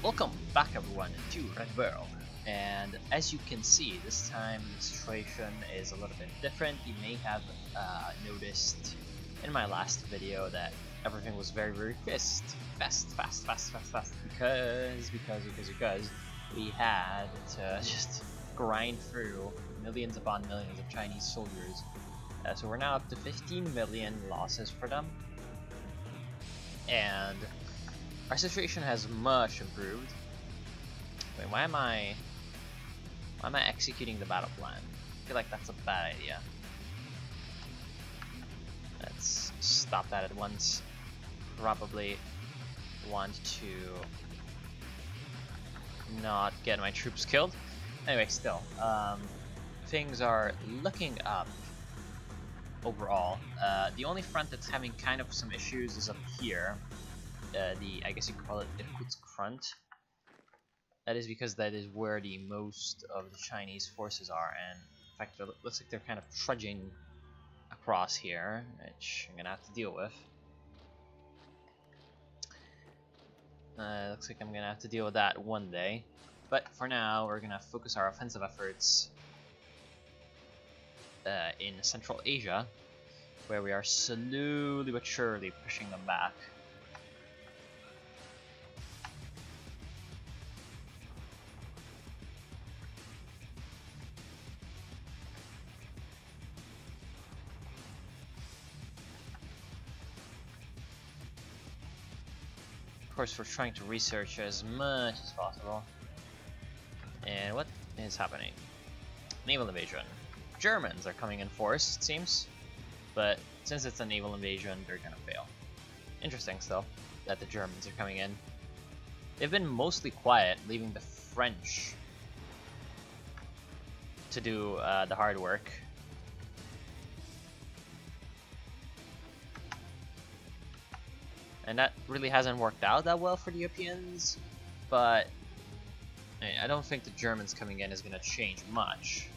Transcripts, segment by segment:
Welcome back everyone to Red World, and as you can see, this time the situation is a little bit different. You may have noticed in my last video that everything was very fast because we had to just grind through millions upon millions of Chinese soldiers. So we're now up to 15 million losses for them, and our situation has much improved. Wait, why am I executing the battle plan? I feel like that's a bad idea. Let's stop that at once. Probably want to not get my troops killed. Anyway, still, things are looking up overall. The only front that's having kind of some issues is up here. I guess you could call it Irkutsk front. That is because that is where the most of the Chinese forces are, and in fact it looks like they're kind of trudging across here, which I'm gonna have to deal with. Looks like I'm gonna have to deal with that one day, but for now we're gonna focus our offensive efforts in Central Asia, where we are slowly but surely pushing them back. Of course, we're trying to research as much as possible. And what is happening? Naval invasion. Germans are coming in force, it seems. But since it's a naval invasion, they're gonna fail. Interesting still that the Germans are coming in. They've been mostly quiet, leaving the French to do the hard work. And that really hasn't worked out that well for the Europeans, but I don't think the Germans coming in is going to change much.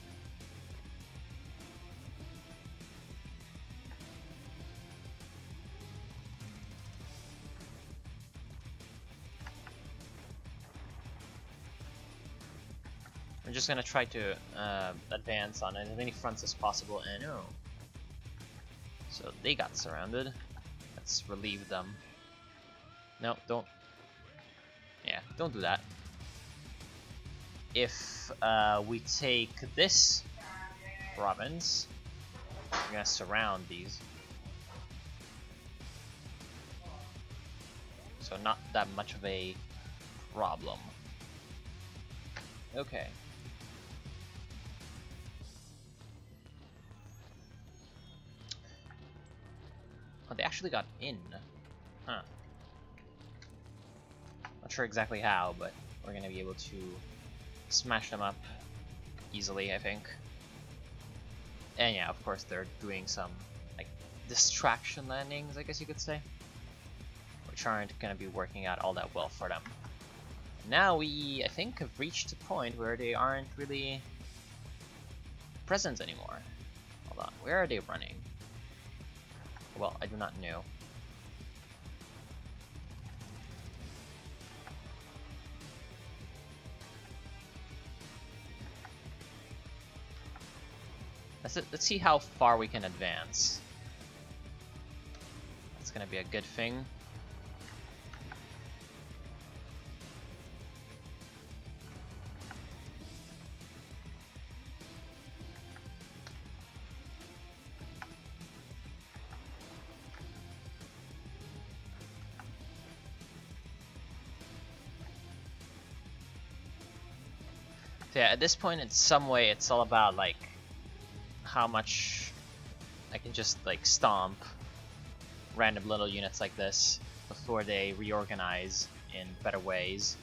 We're just going to try to advance on as many fronts as possible, and oh, so they got surrounded. Let's relieve them. No, don't. Yeah, don't do that. If we take this province, we're gonna surround these. So not that much of a problem. Okay. Oh, they actually got in. Huh. Not sure exactly how, but we're gonna be able to smash them up easily, I think. And yeah, of course they're doing some like distraction landings, I guess you could say, which aren't gonna be working out all that well for them. Now we, I think, have reached a point where they aren't really present anymore. Hold on, where are they running? Well, I do not know. Let's see how far we can advance. That's gonna be a good thing. So yeah, at this point, in some way, it's all about like how much I can just like stomp random little units like this before they reorganize in better ways.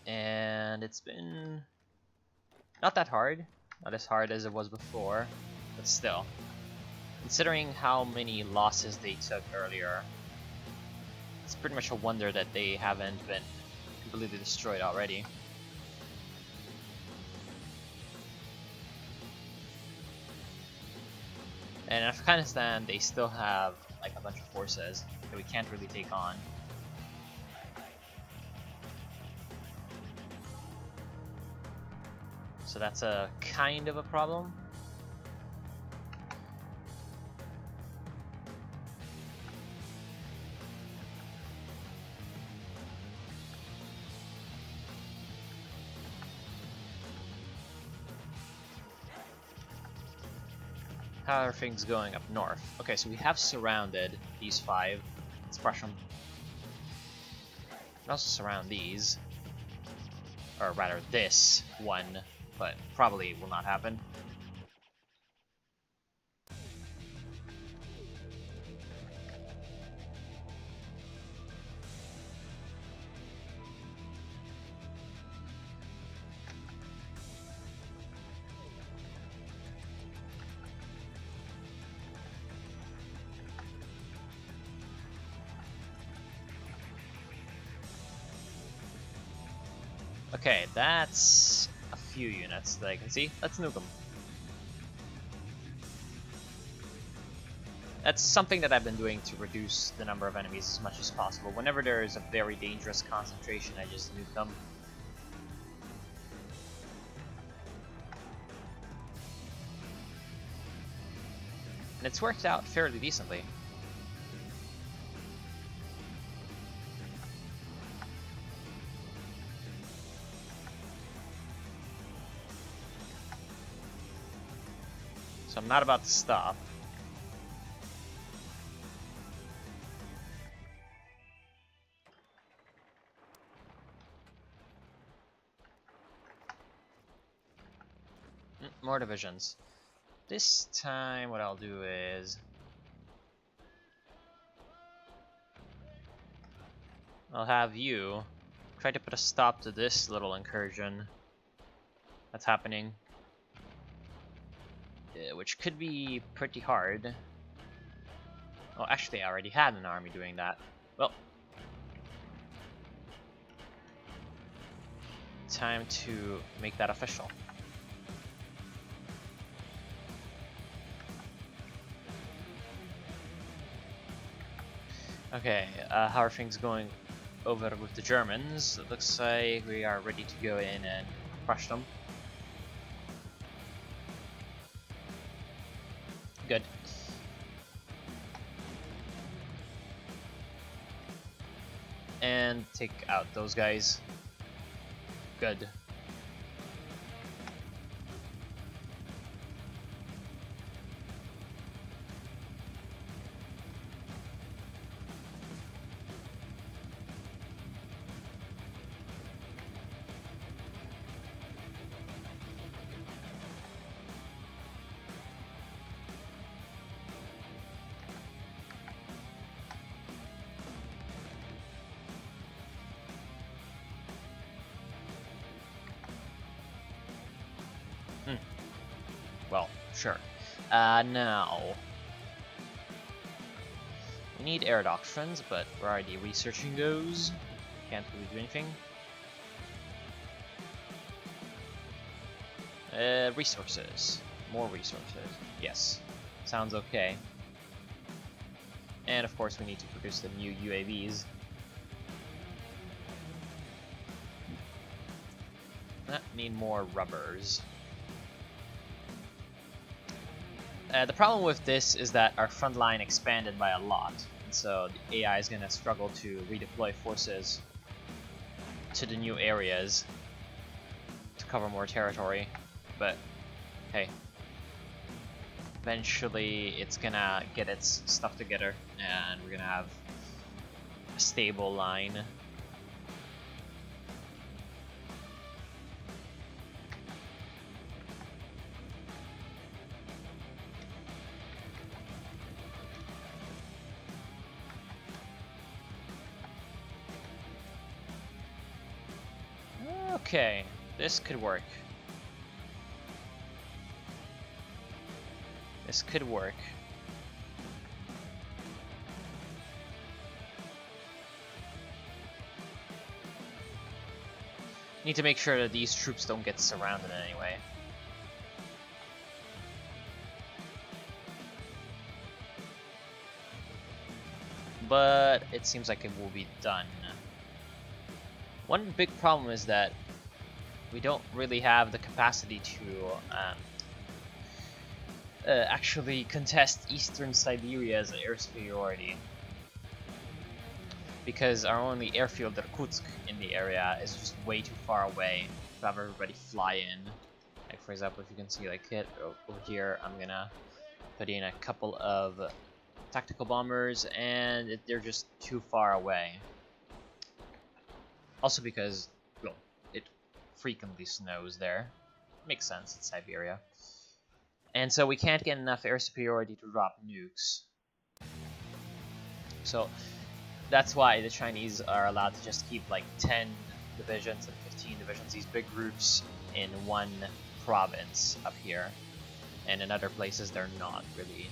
And it's been not that hard, not as hard as it was before, but still. Considering how many losses they took earlier, it's pretty much a wonder that they haven't been completely destroyed already. And in Afghanistan, they still have like a bunch of forces that we can't really take on. So that's a kind of a problem. How are things going up north? Okay, so we have surrounded these 5. Let's brush them. We can also surround these. Or rather, this one, but probably will not happen. Okay, that's a few units that I can see. Let's nuke them. That's something that I've been doing to reduce the number of enemies as much as possible. Whenever there is a very dangerous concentration, I just nuke them. And it's worked out fairly decently. So I'm not about to stop. More divisions. This time what I'll do is I'll have you try to put a stop to this little incursion that's happening. Which could be pretty hard. Well, actually, I already had an army doing that. Well, time to make that official. Okay, how are things going over with the Germans? It looks like we are ready to go in and crush them. Good. And take out those guys. Good. Well, sure. Now we need air doctrines, but we're already researching those. Can't really do anything. Resources. More resources. Yes. Sounds okay. And of course we need to produce the new UAVs. Need more rubbers. The problem with this is that our front line expanded by a lot, and so the AI is going to struggle to redeploy forces to the new areas to cover more territory, but hey, eventually it's gonna get its stuff together and we're gonna have a stable line. Okay, this could work. This could work. Need to make sure that these troops don't get surrounded in any way. but it seems like it will be done. One big problem is that we don't really have the capacity to actually contest Eastern Siberia as an air superiority, because our only airfield, Irkutsk, in the area is just way too far away to have everybody fly in. Like, for example, if you can see, like, over here, I'm gonna put in a couple of tactical bombers, and they're just too far away. Also because, well, it frequently snows there. Makes sense, it's Siberia. And so we can't get enough air superiority to drop nukes. So that's why the Chinese are allowed to just keep like 10 divisions and 15 divisions, these big groups, in one province up here. And in other places they're not really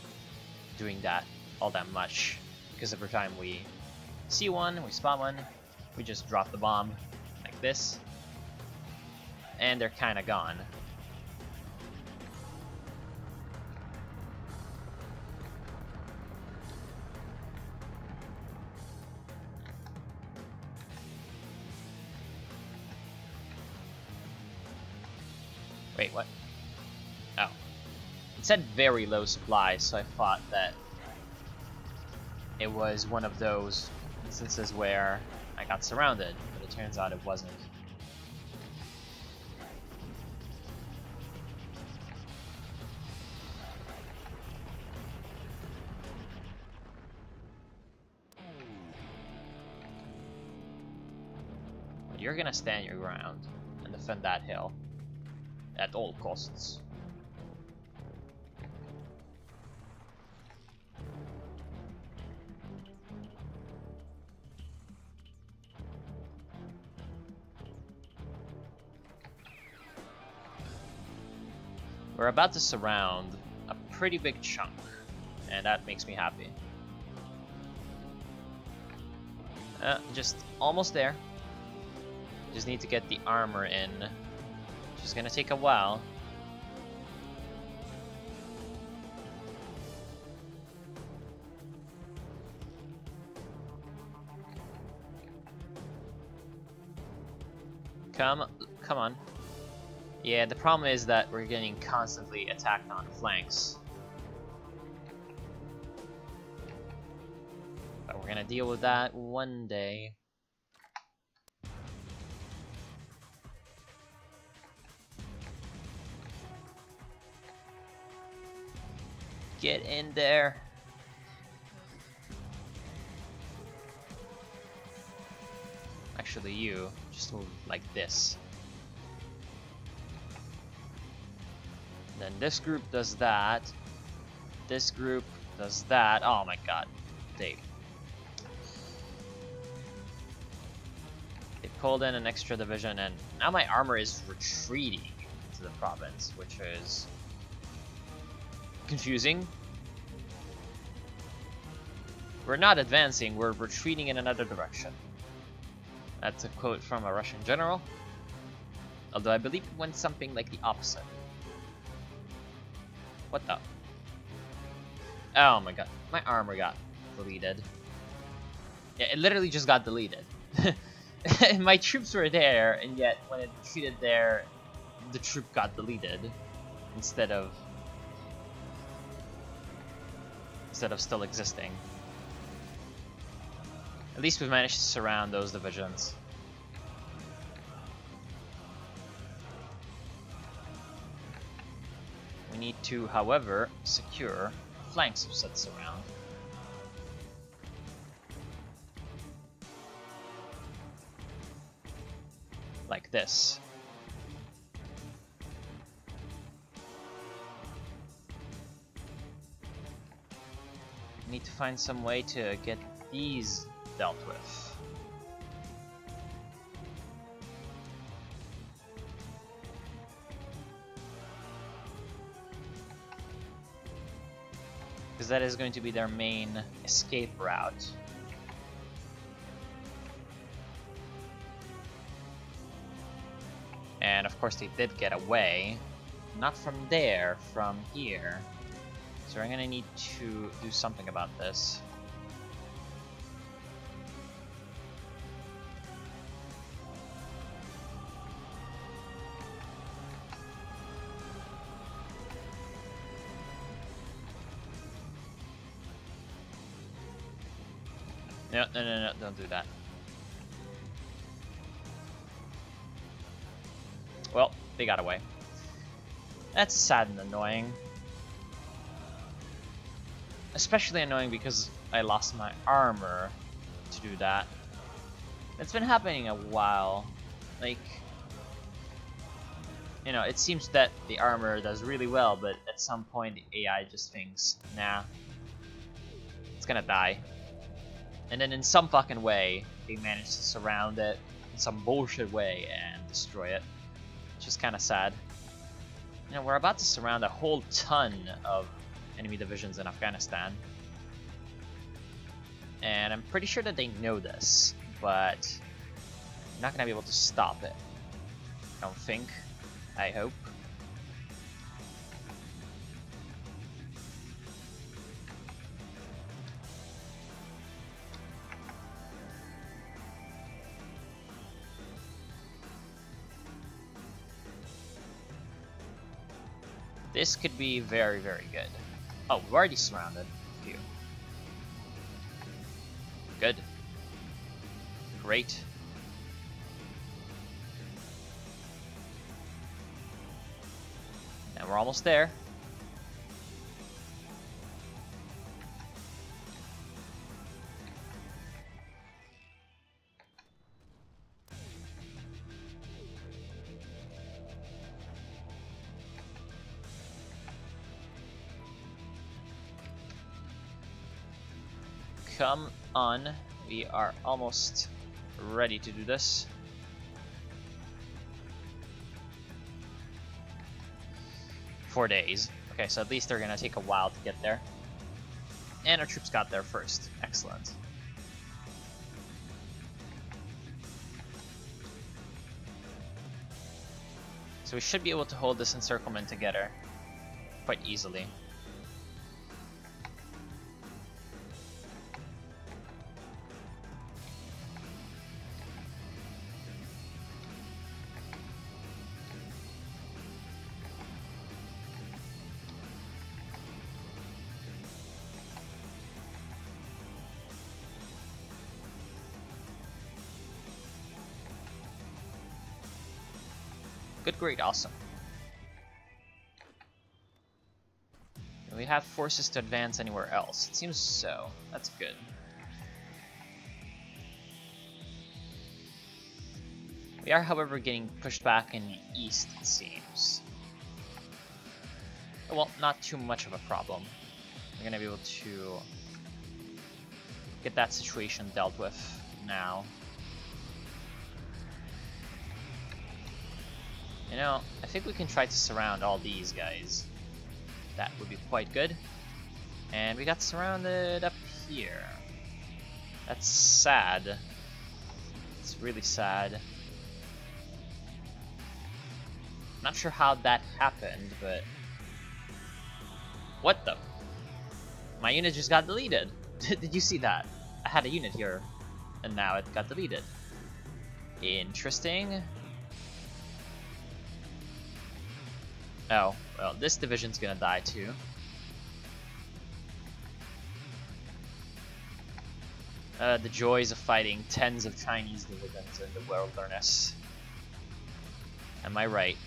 doing that all that much, because every time we see one, we spot one, we just drop the bomb like this, and they're kind of gone. Wait, what? Oh. It said very low supply, so I thought that it was one of those instances where I got surrounded, but it turns out it wasn't. But you're gonna stand your ground and defend that hill at all costs. We're about to surround a pretty big chunk, and that makes me happy. Just almost there. Just need to get the armor in, which is gonna take a while. Come on. Yeah, the problem is that we're getting constantly attacked on flanks. But we're gonna deal with that one day. Get in there. Actually, you just move like this. Then this group does that. This group does that. Oh my god. They pulled in an extra division, and now my armor is retreating into the province, which is confusing. We're not advancing, we're retreating in another direction. That's a quote from a Russian general. Although I believe it went something like the opposite. What the? Oh my god, my armor got deleted. Yeah, it literally just got deleted. My troops were there, and yet when it retreated there, the troop got deleted instead of still existing. At least we managed to surround those divisions. We need to, however, secure flanks of such surround. Like this. We need to find some way to get these dealt with. Because that is going to be their main escape route. And of course they did get away. Not from there, from here. So we're gonna need to do something about this. No, no, no, no, don't do that. Well, they got away. That's sad and annoying. Especially annoying because I lost my armor to do that. It's been happening a while. Like, you know, it seems that the armor does really well, but at some point the AI just thinks, nah, it's gonna die. And then in some fucking way, they manage to surround it in some bullshit way and destroy it. Which is kind of sad. You know, we're about to surround a whole ton of enemy divisions in Afghanistan. And I'm pretty sure that they know this, but I'm not gonna be able to stop it. I don't think. I hope. This could be very, very good. Oh, we've already surrounded a few. Good. Great. And we're almost there. Come on, we are almost ready to do this. Four days. Okay, so at least they're gonna take a while to get there. And our troops got there first. Excellent. So we should be able to hold this encirclement together quite easily. Good, great, awesome. Do we have forces to advance anywhere else? It seems so. That's good. We are, however, getting pushed back in the east, it seems. Well, not too much of a problem. We're gonna be able to get that situation dealt with now. You know, I think we can try to surround all these guys. That would be quite good. And we got surrounded up here. That's sad. It's really sad. Not sure how that happened, but... What the? My unit just got deleted. Did you see that? I had a unit here, and now it got deleted. Interesting. Oh, well, this division's gonna die too. The joys of fighting tens of Chinese divisions in the wilderness. Am I right?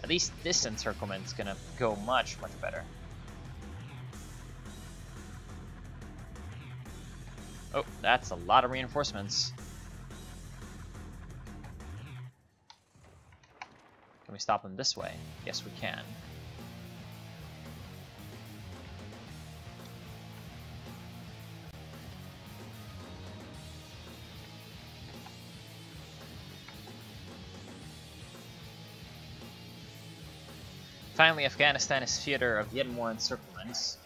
At least this encirclement's gonna go much, much better. Oh, that's a lot of reinforcements. Can we stop them this way? Yes, we can. Finally, Afghanistan is theater of yet more encirclements.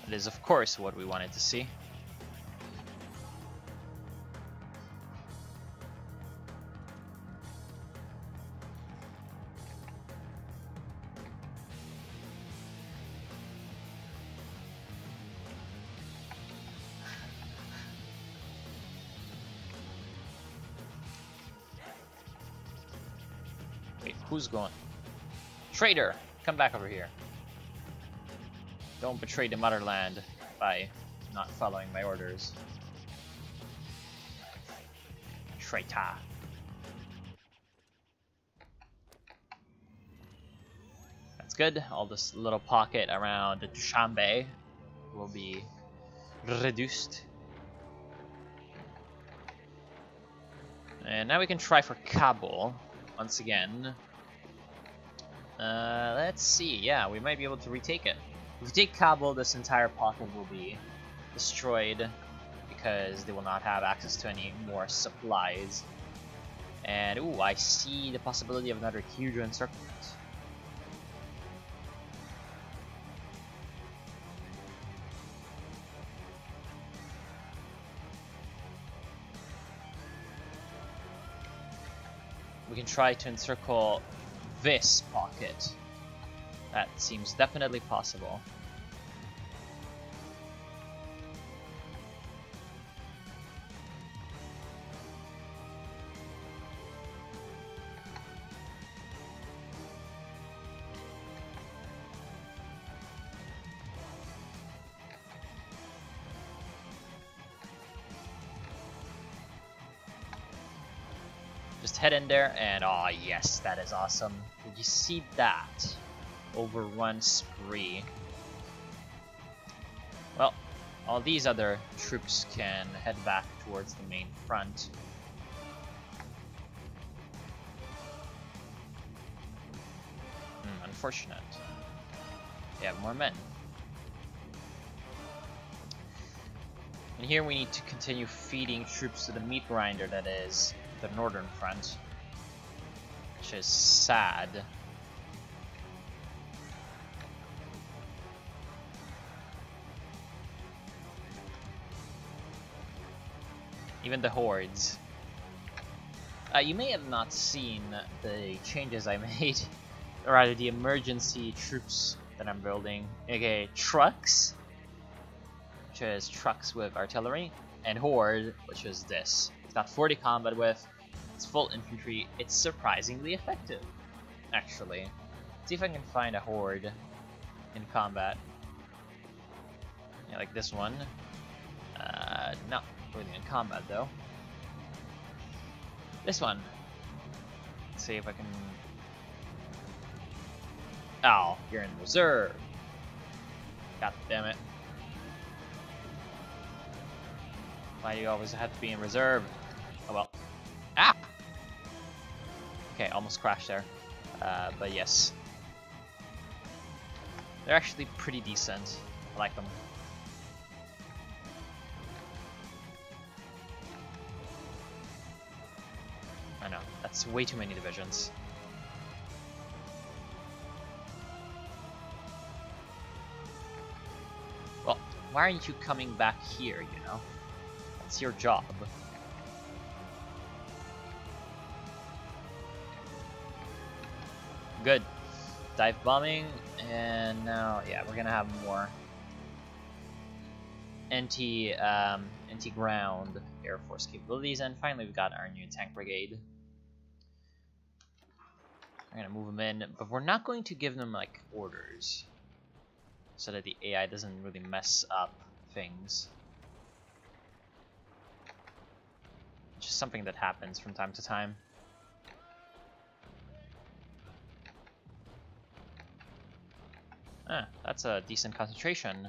That is, of course, what we wanted to see. Wait, who's going? Traitor! Come back over here. Don't betray the motherland by not following my orders. Traitor. That's good. All this little pocket around Dushanbe will be reduced. And now we can try for Kabul once again. Let's see. Yeah, we might be able to retake it. If we take Kabul, this entire pocket will be destroyed because they will not have access to any more supplies. And ooh, I see the possibility of another huge encirclement. We can try to encircle this pocket. That seems definitely possible. Just head in there and oh yes, that is awesome. Did you see that? Overrun spree. Well, all these other troops can head back towards the main front. Unfortunate. They have more men. And here we need to continue feeding troops to the meat grinder that is the northern front, which is sad. Even the hordes. You may have not seen the changes I made, or rather the emergency troops that I'm building, aka trucks, which is trucks with artillery, and horde, which is this. It's got 40 combat width, it's full infantry, it's surprisingly effective, actually. Let's see if I can find a horde in combat. Yeah, like this one. Not really in combat though. This one. Let's see if I can... Oh, you're in reserve. God damn it. Why do you always have to be in reserve? Oh well. Ah! Okay, almost crashed there. But yes. They're actually pretty decent. I like them. I know, that's way too many divisions. Well, why aren't you coming back here, you know? That's your job. Good. Dive bombing, and now, yeah, we're gonna have more anti-ground Air Force capabilities, and finally we got our new tank brigade. We're gonna move them in, but we're not going to give them like orders, so that the AI doesn't really mess up things. It's just something that happens from time to time. Ah, that's a decent concentration.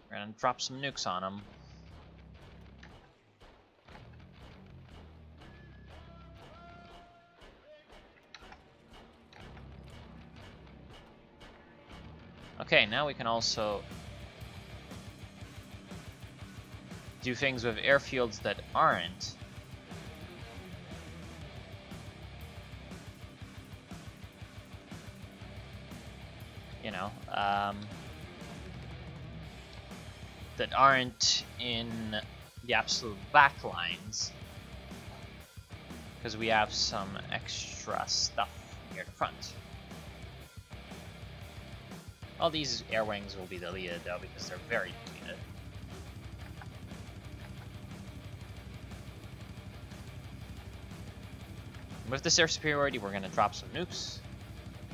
We're gonna drop some nukes on them. Okay, now we can also do things with airfields that aren't. You know, that aren't in the absolute back lines, because we have some extra stuff near the front. All these air wings will be deleted though, because they're very depleted. With this air superiority, we're gonna drop some nukes.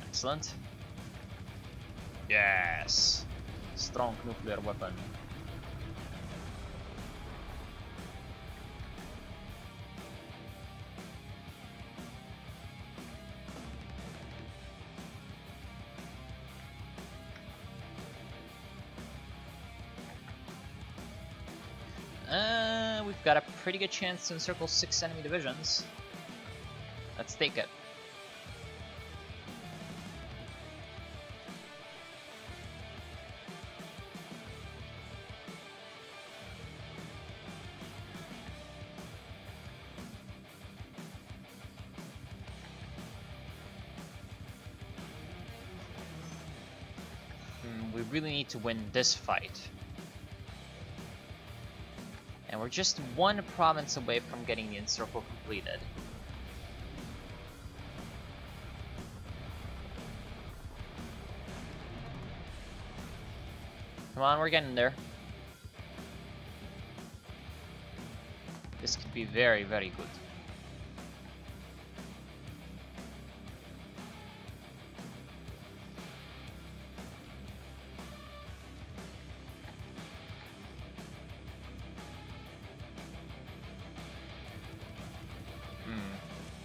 Excellent. Yes. strong nuclear weapon. We've got a pretty good chance to encircle 6 enemy divisions. Let's take it. We really need to win this fight. And we're just one province away from getting the encircle completed. Come on, we're getting there. This could be very, very good.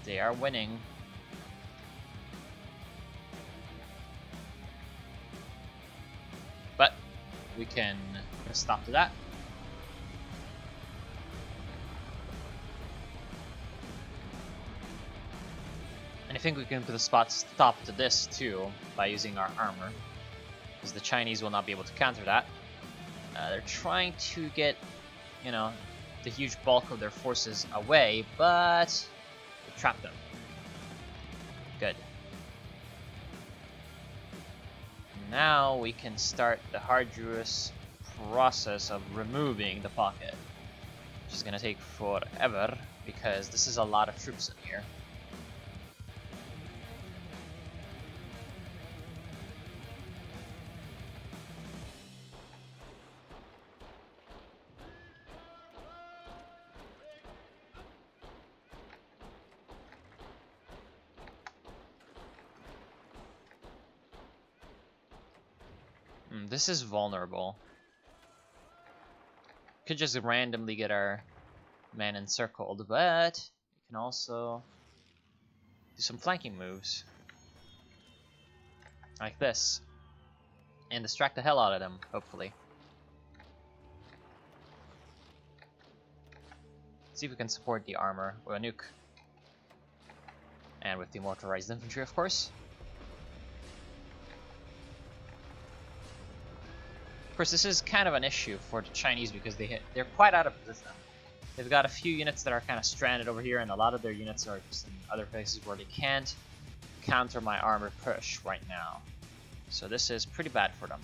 They are winning. But we can put a stop to that. And I think we can put a stop to this too by using our armor, because the Chinese will not be able to counter that. They're trying to get, you know, the huge bulk of their forces away, but trap them. Good. Now we can start the arduous process of removing the pocket, which is gonna take forever because this is a lot of troops in here. This is vulnerable. Could just randomly get our man encircled, but we can also do some flanking moves. Like this. And distract the hell out of them, hopefully. See if we can support the armor with a nuke. And with the motorized infantry, of course. Of course, this is kind of an issue for the Chinese because they're quite out of position. They've got a few units that are kind of stranded over here, and a lot of their units are just in other places where they can't counter my armor push right now. So this is pretty bad for them.